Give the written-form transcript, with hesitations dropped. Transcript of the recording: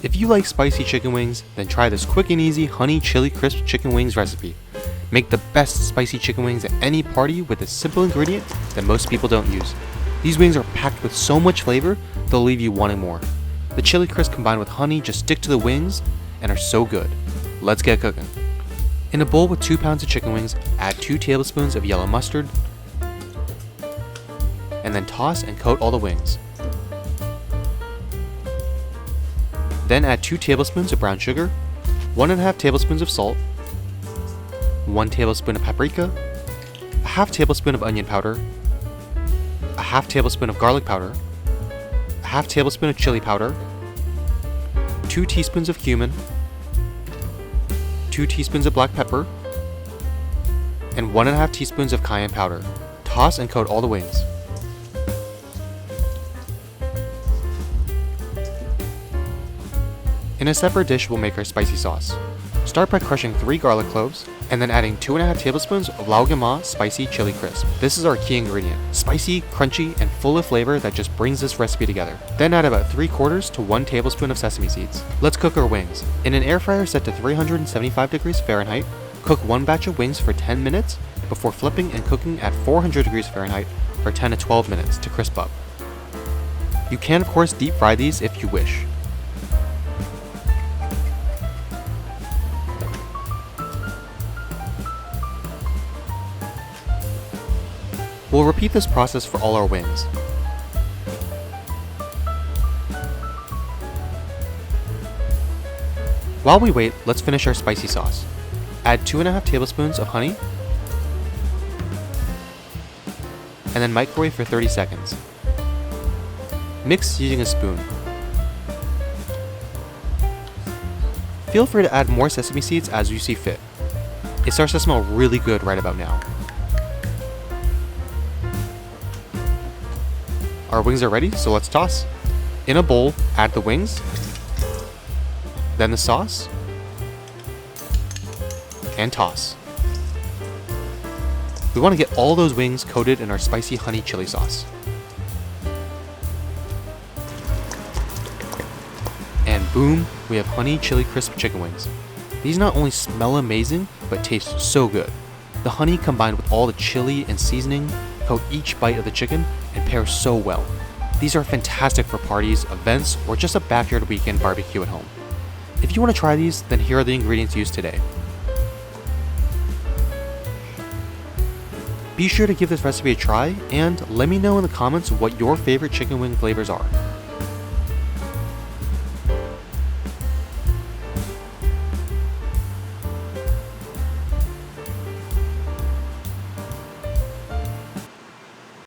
If you like spicy chicken wings, then try this quick and easy honey chili crisp chicken wings recipe. Make the best spicy chicken wings at any party with a simple ingredient that most people don't use. These wings are packed with so much flavor, they'll leave you wanting more. The chili crisp combined with honey just stick to the wings and are so good. Let's get cooking. In a bowl with 2 pounds of chicken wings, add 2 tablespoons of yellow mustard, and then toss and coat all the wings. Then add 2 tablespoons of brown sugar, 1.5 tablespoons of salt, 1 tablespoon of paprika, a half tablespoon of onion powder, a half tablespoon of garlic powder, a half tablespoon of chili powder, 2 teaspoons of cumin, 2 teaspoons of black pepper, and 1.5 teaspoons of cayenne powder. Toss and coat all the wings. In a separate dish, we'll make our spicy sauce. Start by crushing 3 garlic cloves, and then adding 2.5 tablespoons of Lao Gan Mao spicy chili crisp. This is our key ingredient. Spicy, crunchy, and full of flavor that just brings this recipe together. Then add about 3/4 to 1 tablespoon of sesame seeds. Let's cook our wings. In an air fryer set to 375 degrees Fahrenheit, cook 1 batch of wings for 10 minutes before flipping and cooking at 400 degrees Fahrenheit for 10 to 12 minutes to crisp up. You can of course deep fry these if you wish. We'll repeat this process for all our wings. While we wait, let's finish our spicy sauce. Add 2.5 tablespoons of honey, and then microwave for 30 seconds. Mix using a spoon. Feel free to add more sesame seeds as you see fit. It starts to smell really good right about now. Our wings are ready, so let's toss. In a bowl, add the wings, then the sauce, and toss. We want to get all those wings coated in our spicy honey chili sauce. And boom, we have honey chili crisp chicken wings. These not only smell amazing, but taste so good. The honey combined with all the chili and seasoning coat each bite of the chicken and pair so well. These are fantastic for parties, events, or just a backyard weekend barbecue at home. If you want to try these, then here are the ingredients used today. Be sure to give this recipe a try and let me know in the comments what your favorite chicken wing flavors are.